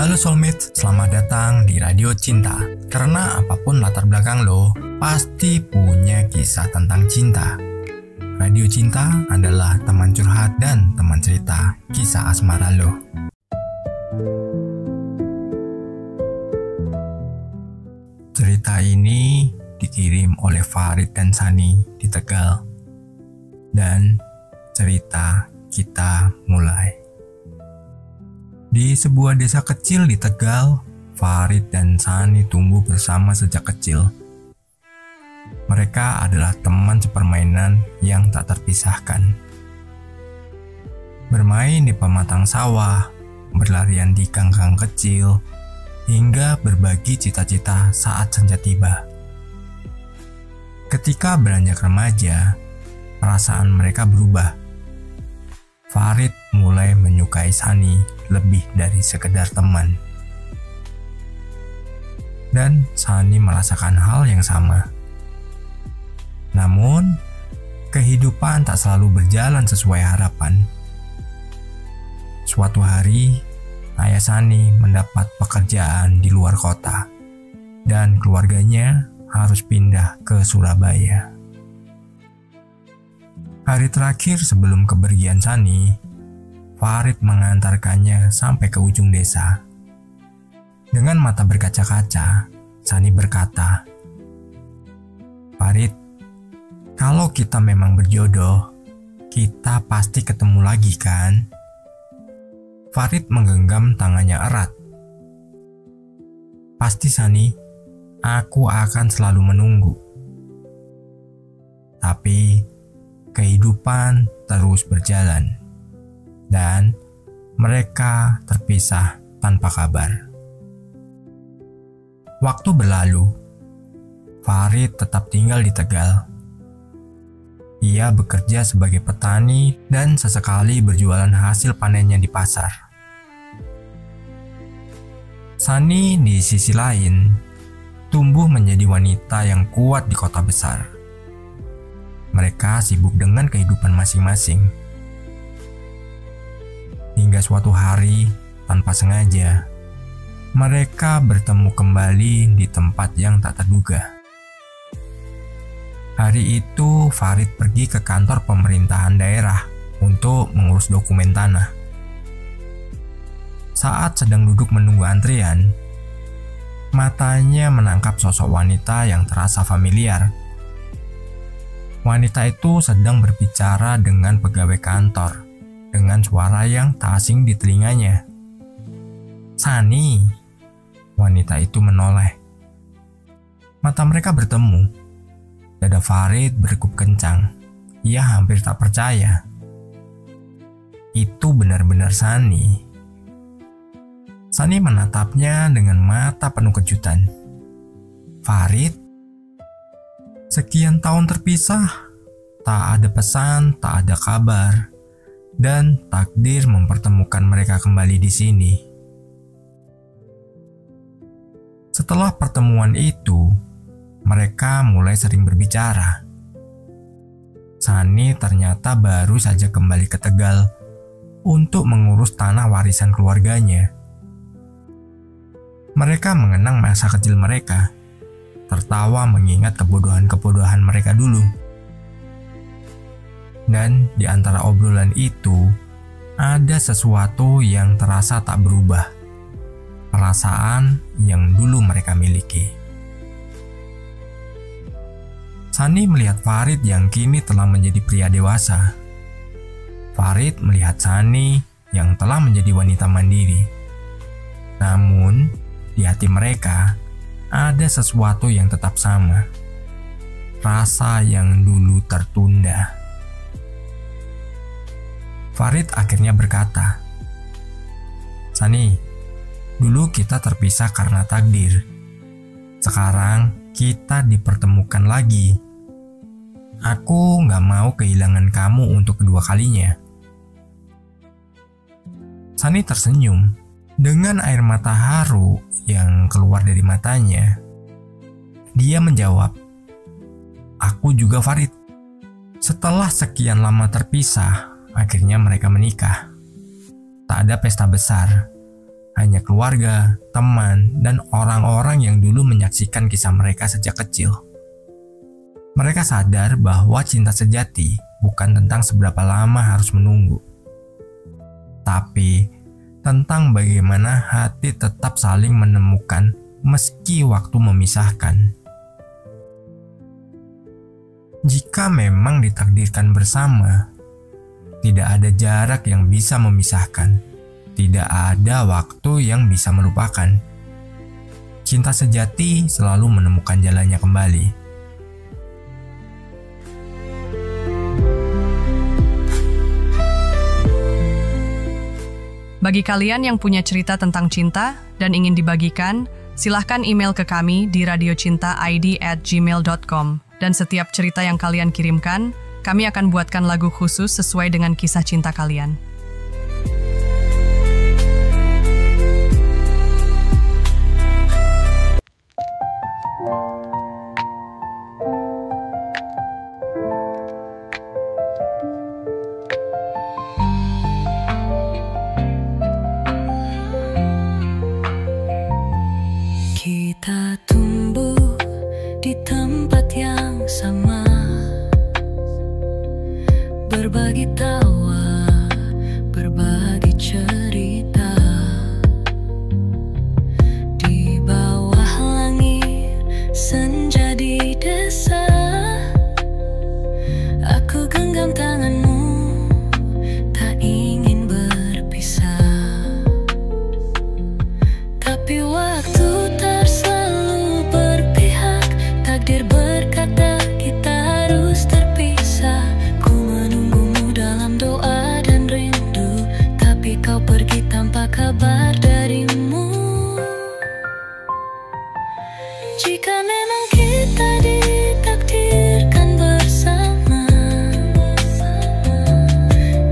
Halo soulmate, selamat datang di Radio Cinta. Karena apapun latar belakang lo, pasti punya kisah tentang cinta. Radio Cinta adalah teman curhat dan teman cerita kisah asmara lo. Cerita ini dikirim oleh Farid dan Sani di Tegal. Dan cerita kita mulai. Di sebuah desa kecil di Tegal, Farid dan Sani tumbuh bersama sejak kecil. Mereka adalah teman sepermainan yang tak terpisahkan. Bermain di pematang sawah, berlarian di gang-gang kecil, hingga berbagi cita-cita saat senja tiba. Ketika beranjak remaja, perasaan mereka berubah. Farid mulai menyukai Sani lebih dari sekedar teman. Dan Sani merasakan hal yang sama. Namun, kehidupan tak selalu berjalan sesuai harapan. Suatu hari, ayah Sani mendapat pekerjaan di luar kota, dan keluarganya harus pindah ke Surabaya. Hari terakhir sebelum kepergian Sani, Farid mengantarkannya sampai ke ujung desa. Dengan mata berkaca-kaca, Sani berkata, "Farid, kalau kita memang berjodoh, kita pasti ketemu lagi kan?" Farid menggenggam tangannya erat. "Pasti Sani, aku akan selalu menunggu." Tapi kehidupan terus berjalan, dan mereka terpisah tanpa kabar. Waktu berlalu, Farid tetap tinggal di Tegal. Ia bekerja sebagai petani dan sesekali berjualan hasil panennya di pasar. Sani di sisi lain tumbuh menjadi wanita yang kuat di kota besar. Mereka sibuk dengan kehidupan masing-masing. Hingga suatu hari, tanpa sengaja, mereka bertemu kembali di tempat yang tak terduga. Hari itu, Farid pergi ke kantor pemerintahan daerah untuk mengurus dokumen tanah. Saat sedang duduk menunggu antrian, matanya menangkap sosok wanita yang terasa familiar. Wanita itu sedang berbicara dengan pegawai kantor dengan suara yang tak asing di telinganya. "Sani," wanita itu menoleh. Mata mereka bertemu. Dada Farid berdegup kencang. Ia hampir tak percaya. Itu benar-benar Sani. Sani menatapnya dengan mata penuh kejutan. "Farid? Sekian tahun terpisah, tak ada pesan, tak ada kabar, dan takdir mempertemukan mereka kembali di sini." Setelah pertemuan itu, mereka mulai sering berbicara. Sani ternyata baru saja kembali ke Tegal untuk mengurus tanah warisan keluarganya. Mereka mengenang masa kecil mereka, tertawa mengingat kebodohan-kebodohan mereka dulu. Dan di antara obrolan itu, ada sesuatu yang terasa tak berubah. Perasaan yang dulu mereka miliki. Sani melihat Farid yang kini telah menjadi pria dewasa. Farid melihat Sani yang telah menjadi wanita mandiri. Namun, di hati mereka, ada sesuatu yang tetap sama. Rasa yang dulu tertunda. Farid akhirnya berkata, "Sani, dulu kita terpisah karena takdir. Sekarang kita dipertemukan lagi. Aku gak mau kehilangan kamu untuk kedua kalinya." Sani tersenyum. Dengan air mata haru yang keluar dari matanya, dia menjawab, "Aku juga Farid. Setelah sekian lama terpisah, akhirnya mereka menikah. Tak ada pesta besar, hanya keluarga, teman, dan orang-orang yang dulu menyaksikan kisah mereka sejak kecil. Mereka sadar bahwa cinta sejati bukan tentang seberapa lama harus menunggu, tapi tentang bagaimana hati tetap saling menemukan meski waktu memisahkan. Jika memang ditakdirkan bersama, tidak ada jarak yang bisa memisahkan, tidak ada waktu yang bisa melupakan. Cinta sejati selalu menemukan jalannya kembali. Bagi kalian yang punya cerita tentang cinta dan ingin dibagikan, silahkan email ke kami di radiocintaid@gmail.com. Dan setiap cerita yang kalian kirimkan, kami akan buatkan lagu khusus sesuai dengan kisah cinta kalian. Kita tumbuh di tempat yang sama, berbagi tawa, berbagi cerita. Di bawah langit senja di desa, aku genggam tanganmu, tak ingin berpisah. Tapi waktu tak selalu berpihak, takdir berkata kita harus terpisah. Ku menunggumu dalam doa dan rindu, tapi kau pergi tanpa kabar darimu. Jika memang kita ditakdirkan bersama,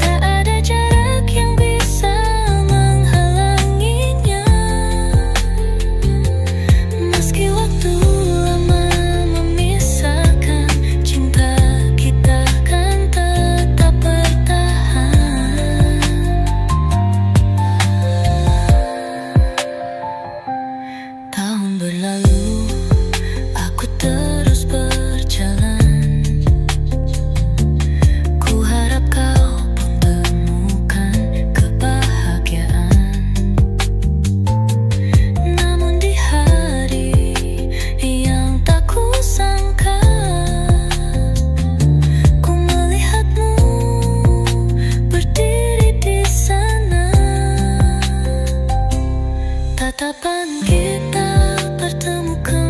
tak ada jarak yang bisa menghalanginya. Meski waktu lama memisahkan, cinta kita kan tetap bertahan. Tahun berlalu, aku terus berjalan. Ku harap kau pun temukan kebahagiaan. Namun di hari yang tak kusangka, ku melihatmu berdiri di sana. Tatapan kita bertemu kembali.